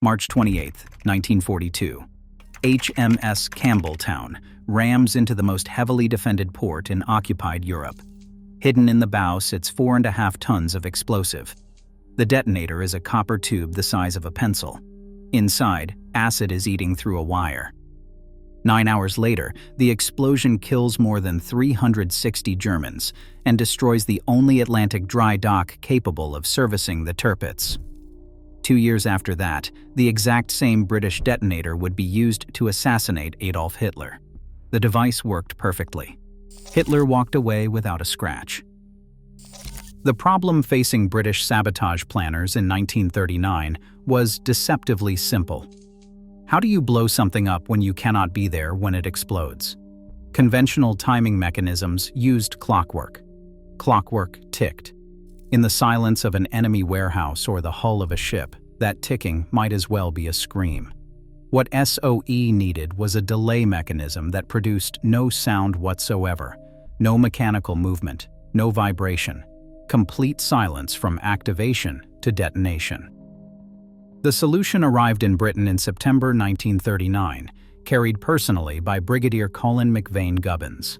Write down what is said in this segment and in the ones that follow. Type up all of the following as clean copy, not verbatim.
March 28, 1942. HMS Campbelltown rams into the most heavily defended port in occupied Europe. Hidden in the bow sits 4.5 tons of explosive. The detonator is a copper tube the size of a pencil. Inside, acid is eating through a wire. 9 hours later, the explosion kills more than 360 Germans and destroys the only Atlantic dry dock capable of servicing the Tirpitz. 2 years after that, the exact same British detonator would be used to assassinate Adolf Hitler. The device worked perfectly. Hitler walked away without a scratch. The problem facing British sabotage planners in 1939 was deceptively simple. How do you blow something up when you cannot be there when it explodes? Conventional timing mechanisms used clockwork. Clockwork ticked. In the silence of an enemy warehouse or the hull of a ship, that ticking might as well be a scream. What SOE needed was a delay mechanism that produced no sound whatsoever, no mechanical movement, no vibration, complete silence from activation to detonation. The solution arrived in Britain in September 1939, carried personally by Brigadier Colin McVane Gubbins.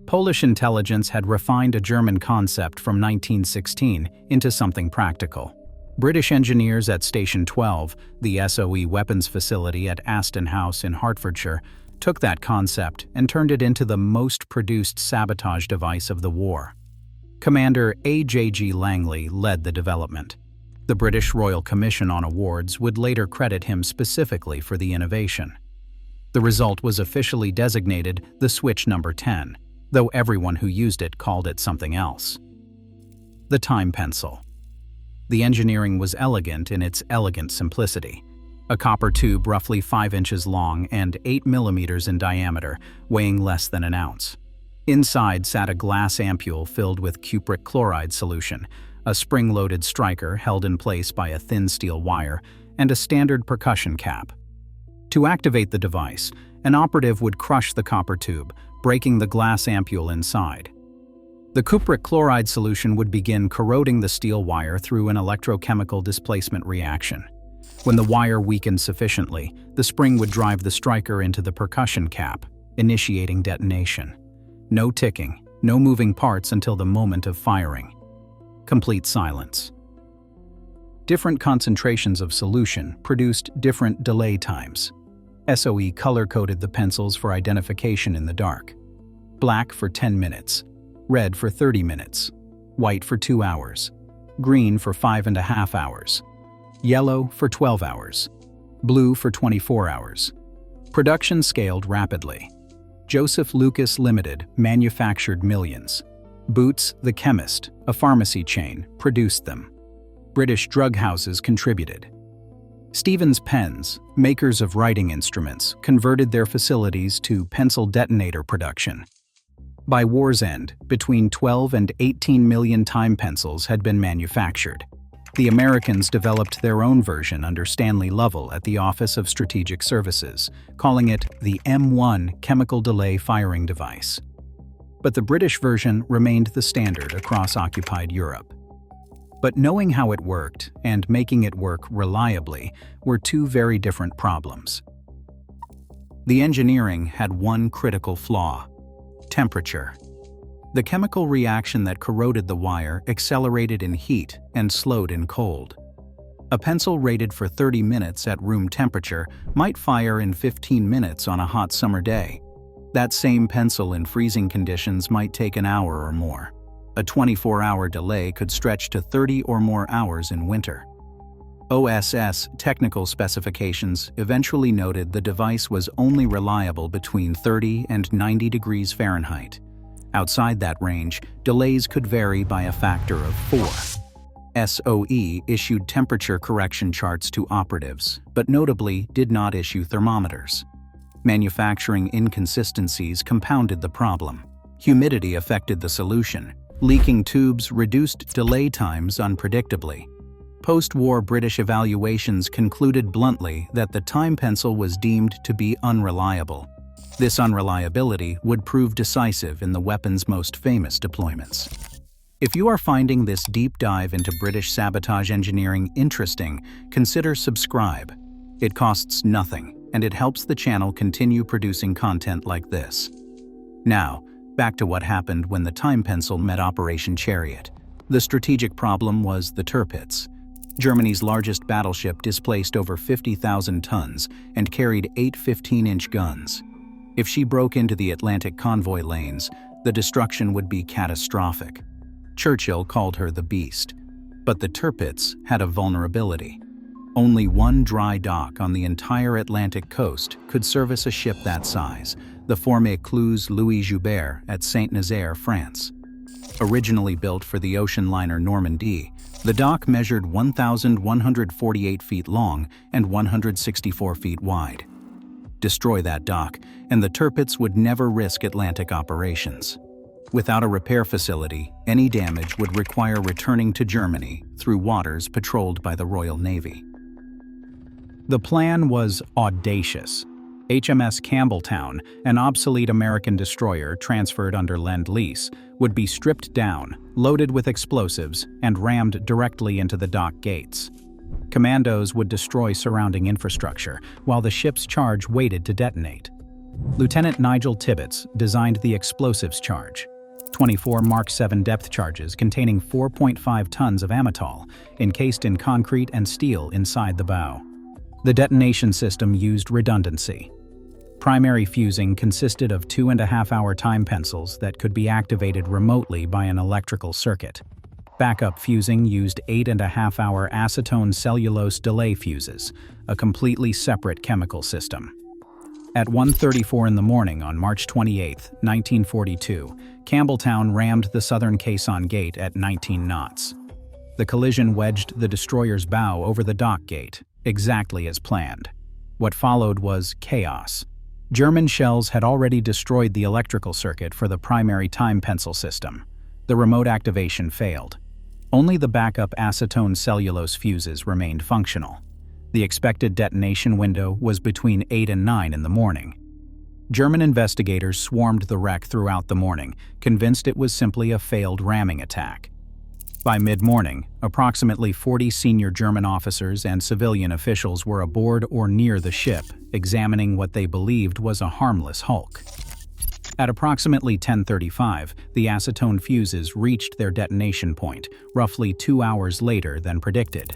Polish intelligence had refined a German concept from 1916 into something practical. British engineers at Station 12, the SOE weapons facility at Aston House in Hertfordshire, took that concept and turned it into the most produced sabotage device of the war. Commander A.J.G. Langley led the development. The British Royal Commission on Awards would later credit him specifically for the innovation. The result was officially designated the Switch Number 10, though everyone who used it called it something else. The time pencil. The engineering was elegant in its elegant simplicity. A copper tube roughly 5 inches long and 8 millimeters in diameter, weighing less than an ounce. Inside sat a glass ampule filled with cupric chloride solution, a spring-loaded striker held in place by a thin steel wire, and a standard percussion cap. To activate the device, an operative would crush the copper tube, breaking the glass ampule inside. The cupric chloride solution would begin corroding the steel wire through an electrochemical displacement reaction. When the wire weakened sufficiently, the spring would drive the striker into the percussion cap, initiating detonation. No ticking, no moving parts until the moment of firing. Complete silence. Different concentrations of solution produced different delay times. SOE color-coded the pencils for identification in the dark. Black for 10 minutes, red for 30 minutes, white for 2 hours, green for 5.5 hours, yellow for 12 hours, blue for 24 hours. Production scaled rapidly. Joseph Lucas Limited manufactured millions. Boots the Chemist, a pharmacy chain, produced them. British drug houses contributed. Stevens Pens, makers of writing instruments, converted their facilities to pencil detonator production. By war's end, between 12 and 18 million time pencils had been manufactured. The Americans developed their own version under Stanley Lovell at the Office of Strategic Services, calling it the M1 chemical delay firing device. But the British version remained the standard across occupied Europe. But knowing how it worked and making it work reliably were two very different problems. The engineering had one critical flaw: temperature. The chemical reaction that corroded the wire accelerated in heat and slowed in cold. A pencil rated for 30 minutes at room temperature might fire in 15 minutes on a hot summer day. That same pencil in freezing conditions might take an hour or more. A 24-hour delay could stretch to 30 or more hours in winter. OSS technical specifications eventually noted the device was only reliable between 30 and 90 degrees Fahrenheit. Outside that range, delays could vary by a factor of 4. SOE issued temperature correction charts to operatives, but notably did not issue thermometers. Manufacturing inconsistencies compounded the problem. Humidity affected the solution. Leaking tubes reduced delay times unpredictably. Post-war British evaluations concluded bluntly that the time pencil was deemed to be unreliable. This unreliability would prove decisive in the weapon's most famous deployments. If you are finding this deep dive into British sabotage engineering interesting, consider subscribe. It costs nothing, and it helps the channel continue producing content like this. Now, back to what happened when the time pencil met Operation Chariot. The strategic problem was the Tirpitz. Germany's largest battleship displaced over 50,000 tons and carried 8 15-inch guns. If she broke into the Atlantic convoy lanes, the destruction would be catastrophic. Churchill called her the Beast. But the Tirpitz had a vulnerability. Only one dry dock on the entire Atlantic coast could service a ship that size, the Formez-Cluse Louis Joubert at Saint-Nazaire, France. Originally built for the ocean liner Normandie, the dock measured 1,148 feet long and 164 feet wide. Destroy that dock, and the Tirpitz would never risk Atlantic operations. Without a repair facility, any damage would require returning to Germany through waters patrolled by the Royal Navy. The plan was audacious. HMS Campbelltown, an obsolete American destroyer transferred under Lend-Lease, would be stripped down, loaded with explosives, and rammed directly into the dock gates. Commandos would destroy surrounding infrastructure, while the ship's charge waited to detonate. Lieutenant Nigel Tibbets designed the explosives charge. 24 Mark VII depth charges containing 4.5 tons of amytal, encased in concrete and steel inside the bow. The detonation system used redundancy. Primary fusing consisted of 2.5-hour time pencils that could be activated remotely by an electrical circuit. Backup fusing used 8.5-hour acetone cellulose delay fuses, a completely separate chemical system. At 1:34 in the morning on March 28, 1942, Campbelltown rammed the southern caisson gate at 19 knots. The collision wedged the destroyer's bow over the dock gate, exactly as planned. What followed was chaos. German shells had already destroyed the electrical circuit for the primary time pencil system. The remote activation failed. Only the backup acetone cellulose fuses remained functional. The expected detonation window was between 8 and 9 in the morning. German investigators swarmed the wreck throughout the morning, convinced it was simply a failed ramming attack. By mid-morning, approximately 40 senior German officers and civilian officials were aboard or near the ship, examining what they believed was a harmless hulk. At approximately 10:35, the acetone fuses reached their detonation point, roughly 2 hours later than predicted.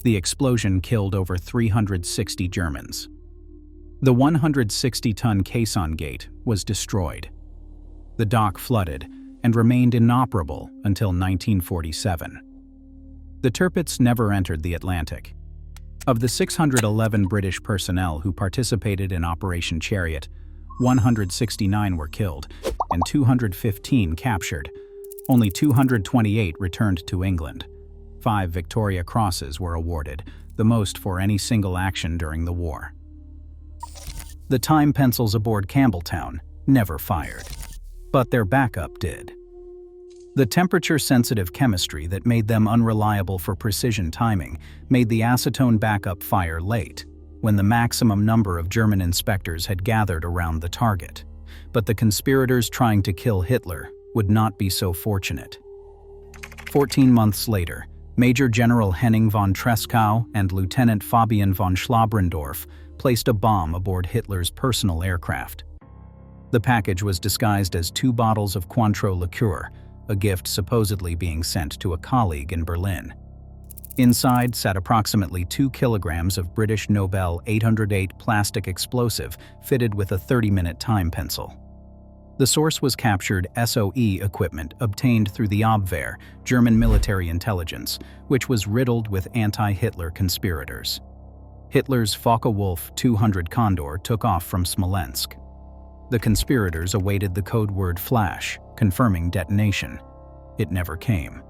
The explosion killed over 360 Germans. The 160-ton caisson gate was destroyed. The dock flooded and remained inoperable until 1947. The Tirpitz never entered the Atlantic. Of the 611 British personnel who participated in Operation Chariot, 169 were killed and 215 captured. Only 228 returned to England. 5 Victoria Crosses were awarded, the most for any single action during the war. The time pencils aboard Campbelltown never fired, but their backup did. The temperature-sensitive chemistry that made them unreliable for precision timing made the acetone backup fire late, when the maximum number of German inspectors had gathered around the target. But the conspirators trying to kill Hitler would not be so fortunate. 14 months later, Major General Henning von Treschow and Lieutenant Fabian von Schlabrendorf placed a bomb aboard Hitler's personal aircraft. The package was disguised as 2 bottles of Cointreau liqueur, a gift supposedly being sent to a colleague in Berlin. Inside sat approximately 2 kilograms of British Nobel 808 plastic explosive fitted with a 30-minute time pencil. The source was captured SOE equipment obtained through the Abwehr, German military intelligence, which was riddled with anti-Hitler conspirators. Hitler's Focke-Wulf 200 Condor took off from Smolensk. The conspirators awaited the code word flash, confirming detonation. It never came.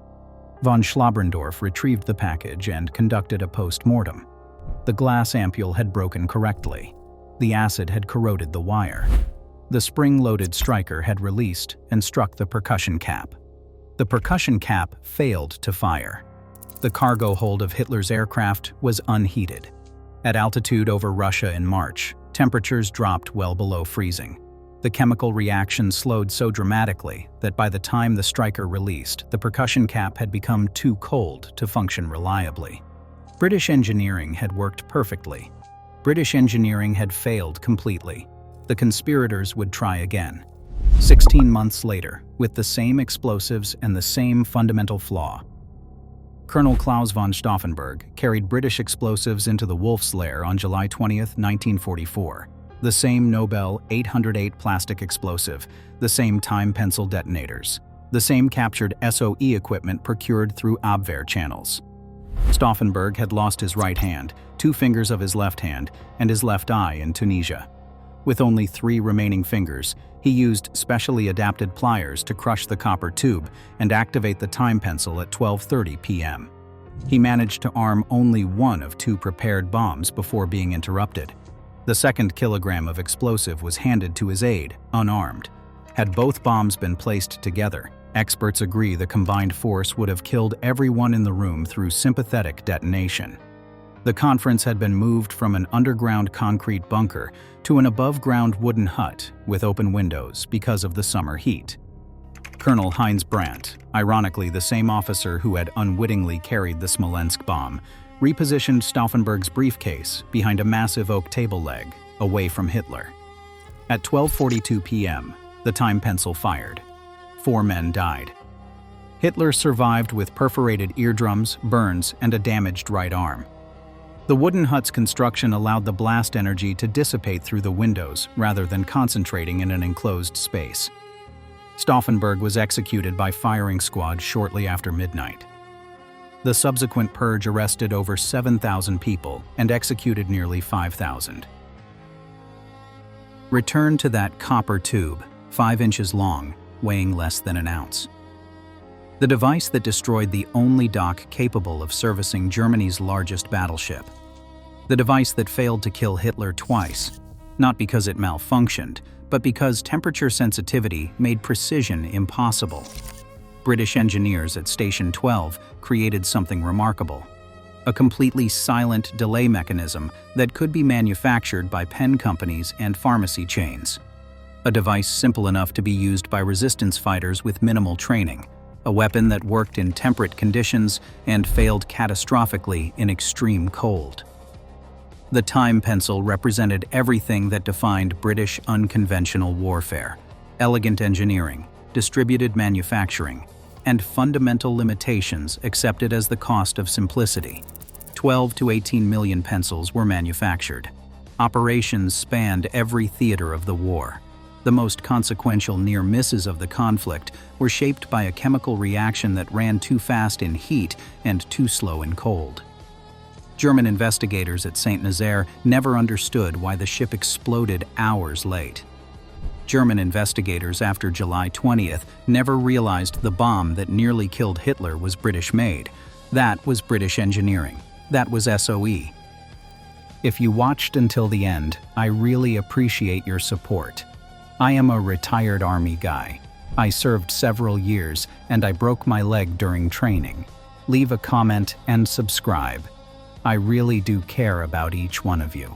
Von Schlabrendorf retrieved the package and conducted a post-mortem. The glass ampule had broken correctly. The acid had corroded the wire. The spring-loaded striker had released and struck the percussion cap. The percussion cap failed to fire. The cargo hold of Hitler's aircraft was unheated. At altitude over Russia in March, temperatures dropped well below freezing. The chemical reaction slowed so dramatically that by the time the striker released, the percussion cap had become too cold to function reliably. British engineering had worked perfectly. British engineering had failed completely. The conspirators would try again. 16 months later, with the same explosives and the same fundamental flaw. Colonel Claus von Stauffenberg carried British explosives into the Wolf's Lair on July 20, 1944. The same Nobel 808 plastic explosive, the same time pencil detonators, the same captured SOE equipment procured through Abwehr channels. Stauffenberg had lost his right hand, 2 fingers of his left hand, and his left eye in Tunisia. With only 3 remaining fingers, he used specially adapted pliers to crush the copper tube and activate the time pencil at 12:30 p.m. He managed to arm only 1 of 2 prepared bombs before being interrupted. The second kilogram of explosive was handed to his aide, unarmed. Had both bombs been placed together, experts agree the combined force would have killed everyone in the room through sympathetic detonation. The conference had been moved from an underground concrete bunker to an above-ground wooden hut with open windows because of the summer heat. Colonel Heinz Brandt, ironically the same officer who had unwittingly carried the Smolensk bomb, repositioned Stauffenberg's briefcase behind a massive oak table leg, away from Hitler. At 12:42 p.m., the time pencil fired. 4 men died. Hitler survived with perforated eardrums, burns, and a damaged right arm. The wooden hut's construction allowed the blast energy to dissipate through the windows rather than concentrating in an enclosed space. Stauffenberg was executed by firing squad shortly after midnight. The subsequent purge arrested over 7,000 people and executed nearly 5,000. Return to that copper tube, 5 inches long, weighing less than an ounce. The device that destroyed the only dock capable of servicing Germany's largest battleship. The device that failed to kill Hitler twice, not because it malfunctioned, but because temperature sensitivity made precision impossible. British engineers at Station 12 created something remarkable. A completely silent delay mechanism that could be manufactured by pen companies and pharmacy chains. A device simple enough to be used by resistance fighters with minimal training. A weapon that worked in temperate conditions and failed catastrophically in extreme cold. The time pencil represented everything that defined British unconventional warfare: elegant engineering, distributed manufacturing, and fundamental limitations accepted as the cost of simplicity. 12 to 18 million pencils were manufactured. Operations spanned every theater of the war. The most consequential near misses of the conflict were shaped by a chemical reaction that ran too fast in heat and too slow in cold. German investigators at St. Nazaire never understood why the ship exploded hours late. German investigators after July 20th never realized the bomb that nearly killed Hitler was British-made. That was British engineering. That was SOE. If you watched until the end, I really appreciate your support. I am a retired Army guy. I served several years and I broke my leg during training. Leave a comment and subscribe. I really do care about each one of you.